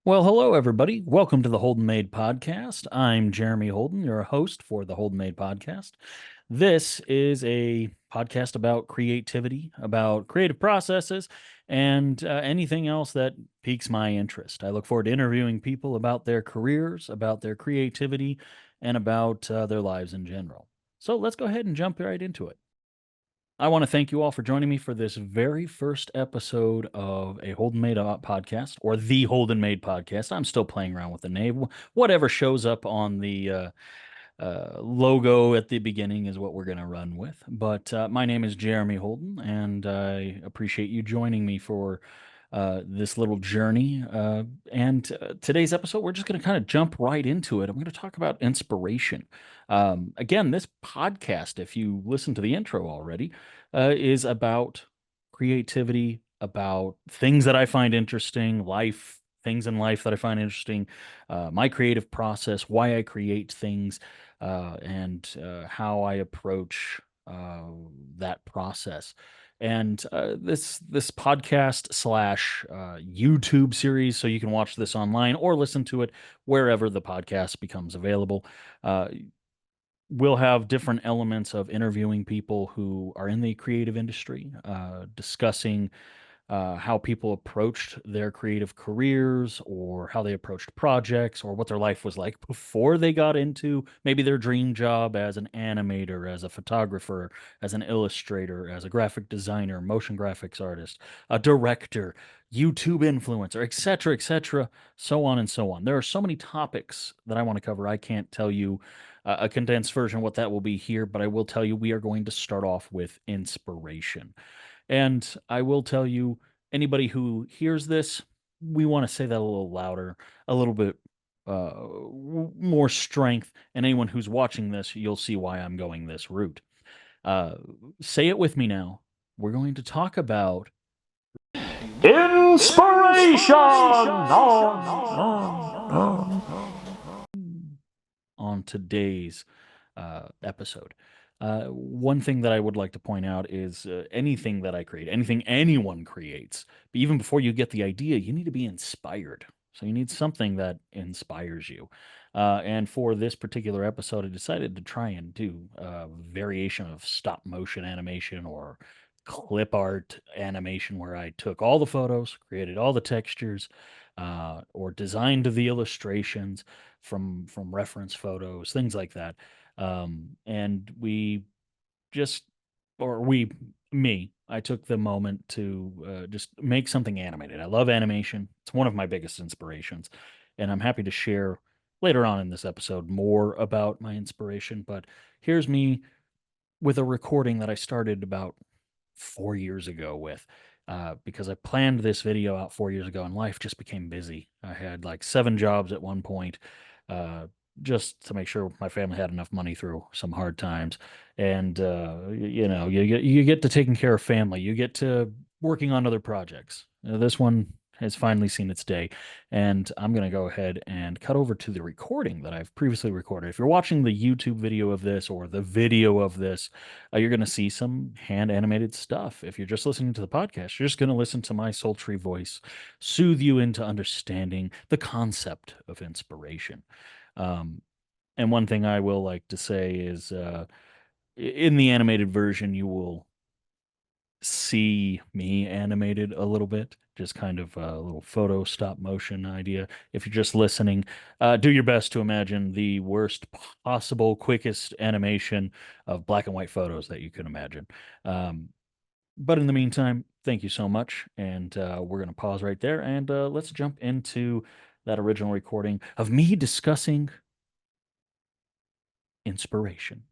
Well, hello, everybody. Welcome to the Holden Made Podcast. I'm Jeremy Holden, your host for the Holden Made Podcast. This is a podcast about creativity, about creative processes, and anything else that piques my interest. I look forward to interviewing people about their careers, about their creativity, and about their lives in general. So let's go ahead and jump right into it. I want to thank you all for joining me for this very first episode of a Holden Made podcast, or the Holden Made Podcast. I'm still playing around with the name. Whatever shows up on the logo at the beginning is what we're going to run with. But my name is Jeremy Holden, and I appreciate you joining me for this little journey. And today's episode, we're just going to kind of jump right into it. I'm going to talk about inspiration. Again, this podcast, if you listen to the intro already, is about creativity, about things that I find interesting, things in life that I find interesting, my creative process, why I create things, and how I approach that process. And this podcast slash YouTube series, so you can watch this online or listen to it wherever the podcast becomes available. We'll have different elements of interviewing people who are in the creative industry, discussing how people approached their creative careers, or how they approached projects, or what their life was like before they got into maybe their dream job as an animator, as a photographer, as an illustrator, as a graphic designer, motion graphics artist, a director, YouTube influencer, etc., so on and so on. There are so many topics that I want to cover. I can't tell you a condensed version of what that will be here, but I will tell you we are going to start off with inspiration. And I will tell you, anybody who hears this, we want to say that a little louder, a little bit more strength. And anyone who's watching this, you'll see why I'm going this route. Say it with me now. We're going to talk about inspiration on today's episode. One thing that I would like to point out is anything that I create, anything anyone creates, but even before you get the idea, you need to be inspired. So you need something that inspires you. And for this particular episode, I decided to try and do a variation of stop motion animation or clip art animation, where I took all the photos, created all the textures, or designed the illustrations from reference photos, things like that. And we just, or we, me, I took the moment to just make something animated. I love animation. It's one of my biggest inspirations. And I'm happy to share later on in this episode more about my inspiration. But here's me with a recording that I started about 4 years ago with. Because I planned this video out 4 years ago, and life just became busy. I had like 7 jobs at one point, just to make sure my family had enough money through some hard times. And you get to taking care of family, you get to working on other projects. This one has finally seen its day, and I'm going to go ahead and cut over to the recording that I've previously recorded. If you're watching the YouTube video of this or the video of this, you're going to see some hand animated stuff. If you're just listening to the podcast, you're just going to listen to my sultry voice soothe you into understanding the concept of inspiration. And one thing I will like to say is, in the animated version, you will see me animated a little bit, just kind of a little photo stop motion idea. If you're just listening, do your best to imagine the worst possible, quickest animation of black and white photos that you can imagine. But in the meantime, thank you so much. And we're going to pause right there, and let's jump into that original recording of me discussing inspiration.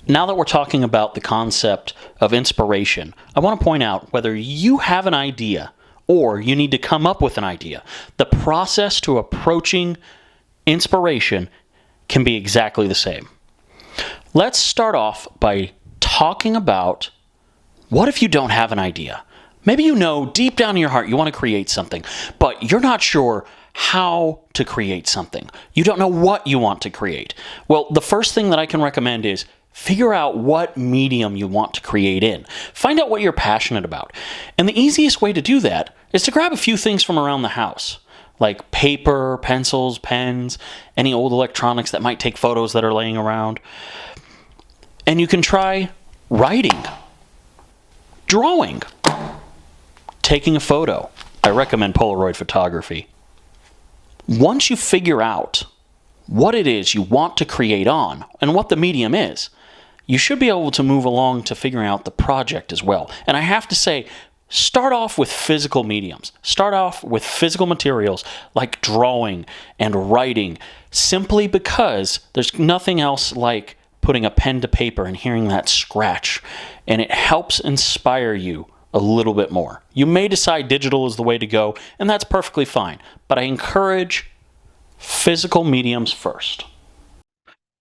Now that we're talking about the concept of inspiration, I want to point out, whether you have an idea or you need to come up with an idea, the process to approaching inspiration can be exactly the same. Let's start off by talking about, what if you don't have an idea? Maybe you know deep down in your heart you want to create something, but you're not sure how to create something. You don't know what you want to create. Well, the first thing that I can recommend is figure out what medium you want to create in. Find out what you're passionate about. And the easiest way to do that is to grab a few things from around the house. like paper, pencils, pens, any old electronics that might take photos that are laying around. And you can try writing, drawing, taking a photo. I recommend Polaroid photography. Once you figure out what it is you want to create on and what the medium is, you should be able to move along to figuring out the project as well. And I have to say, start off with physical mediums. Start off with physical materials like drawing and writing, simply because there's nothing else like putting a pen to paper and hearing that scratch, and it helps inspire you a little bit more. You may decide digital is the way to go, and that's perfectly fine, but I encourage physical mediums first.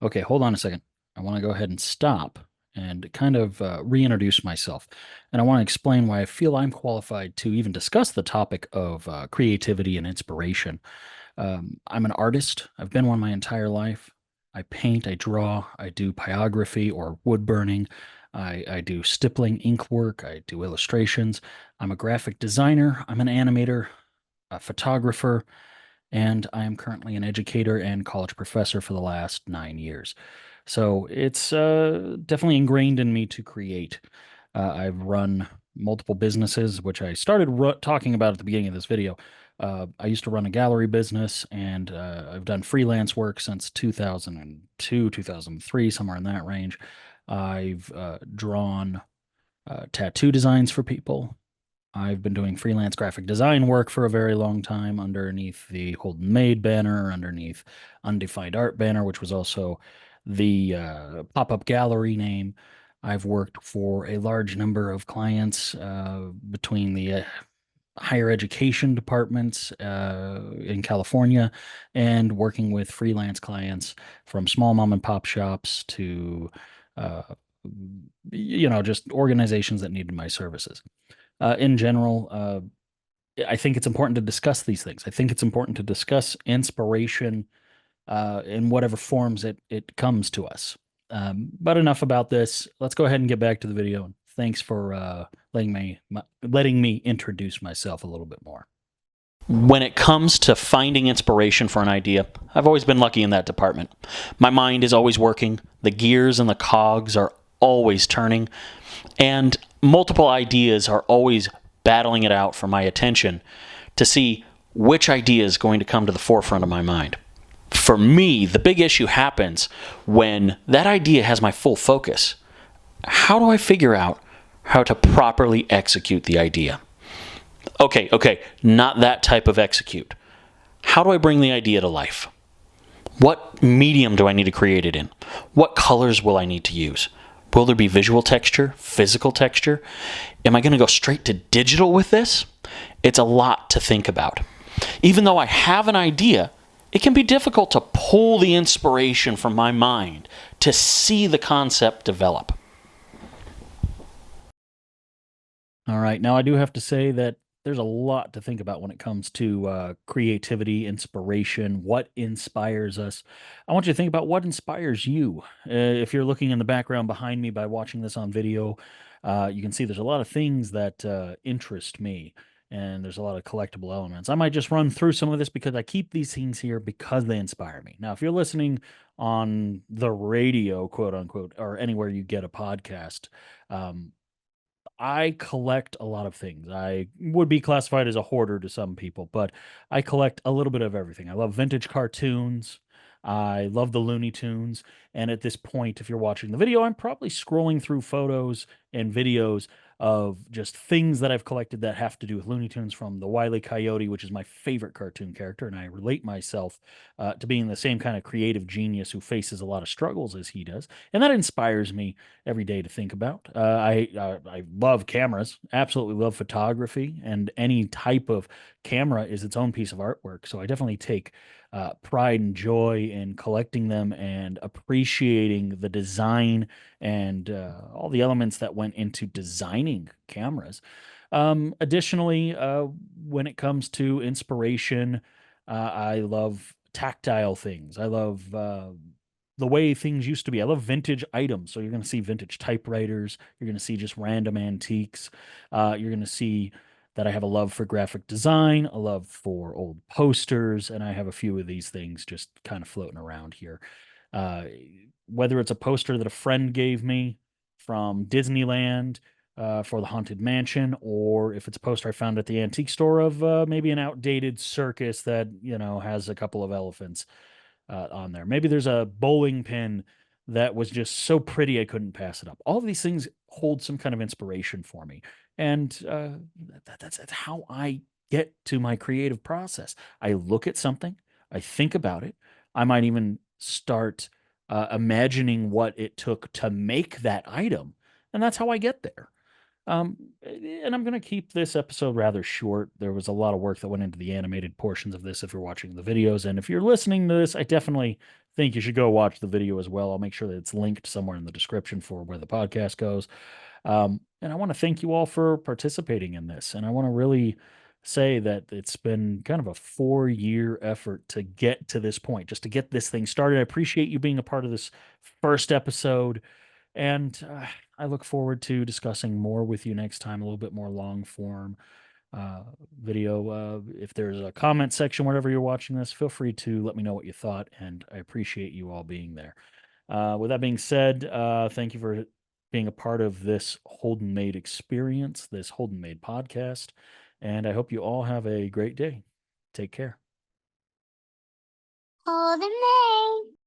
Okay, hold on a second. I want to go ahead and stop and kind of reintroduce myself. And I want to explain why I feel I'm qualified to even discuss the topic of creativity and inspiration. I'm an artist. I've been one my entire life. I paint, I draw, I do pyrography or wood burning. I do stippling, ink work, I do illustrations. I'm a graphic designer, I'm an animator, a photographer, and I am currently an educator and college professor for the last 9 years. So it's definitely ingrained in me to create. I've run multiple businesses, which I started talking about at the beginning of this video. I used to run a gallery business, and I've done freelance work since 2002, 2003, somewhere in that range. I've drawn tattoo designs for people. I've been doing freelance graphic design work for a very long time underneath the Holden Made banner, underneath Undefined Art banner, which was also the pop-up gallery name. I've worked for a large number of clients between the higher education departments in California and working with freelance clients from small mom and pop shops to uh, just organizations that needed my services. In general, I think it's important to discuss these things. I think it's important to discuss inspiration in whatever forms it comes to us. But enough about this. Let's go ahead and get back to the video. Thanks for letting me introduce myself a little bit more. When it comes to finding inspiration for an idea, I've always been lucky in that department. My mind is always working. The gears and the cogs are always turning. And multiple ideas are always battling it out for my attention to see which idea is going to come to the forefront of my mind. For me, the big issue happens when that idea has my full focus. How do I figure out how to properly execute the idea? Okay, not that type of execute. How do I bring the idea to life? What medium do I need to create it in? What colors will I need to use? Will there be visual texture, physical texture? Am I going to go straight to digital with this? It's a lot to think about. Even though I have an idea, it can be difficult to pull the inspiration from my mind to see the concept develop. All right, now I do have to say that there's a lot to think about when it comes to creativity, inspiration, what inspires us. I want you to think about what inspires you. If you're looking in the background behind me by watching this on video, you can see there's a lot of things that interest me, and there's a lot of collectible elements. I might just run through some of this because I keep these things here because they inspire me. Now, if you're listening on the radio, quote unquote, or anywhere you get a podcast, I collect a lot of things. I would be classified as a hoarder to some people, but I collect a little bit of everything. I love vintage cartoons. I love the Looney Tunes. And at this point, if you're watching the video, I'm probably scrolling through photos and videos of just things that I've collected that have to do with Looney Tunes, from the Wile E. Coyote, which is my favorite cartoon character. And I relate myself to being the same kind of creative genius who faces a lot of struggles as he does. And that inspires me every day to think about. I love cameras, absolutely love photography, and any type of camera is its own piece of artwork. So I definitely take pride and joy in collecting them and appreciating the design and all the elements that went into designing cameras. Additionally, when it comes to inspiration, I love tactile things. I love the way things used to be. I love vintage items. So you're going to see vintage typewriters. You're going to see just random antiques. You're going to see that I have a love for graphic design, a love for old posters, and I have a few of these things just kind of floating around here. Uh, Whether it's a poster that a friend gave me from Disneyland for the Haunted Mansion, or if it's a poster I found at the antique store of maybe an outdated circus that, has a couple of elephants on there. Maybe there's a bowling pin that was just so pretty I couldn't pass it up. All of these things hold some kind of inspiration for me, and that's how I get to my creative process. I look at something, I think about it. I might even start imagining what it took to make that item, and that's how I get there. And I'm going to keep this episode rather short. There was a lot of work that went into the animated portions of this if you're watching the videos. And if you're listening to this, I definitely think you should go watch the video as well. I'll make sure that it's linked somewhere in the description for where the podcast goes. And I want to thank you all for participating in this. And I want to really say that it's been kind of a 4-year effort to get to this point, just to get this thing started. I appreciate you being a part of this first episode. And I look forward to discussing more with you next time, a little bit more long form uh, video. If there's a comment section wherever you're watching this, feel free to let me know what you thought. And I appreciate you all being there. With that being said, thank you for being a part of this Holden Made experience, this Holden Made podcast. And I hope you all have a great day. Take care. Holden Made.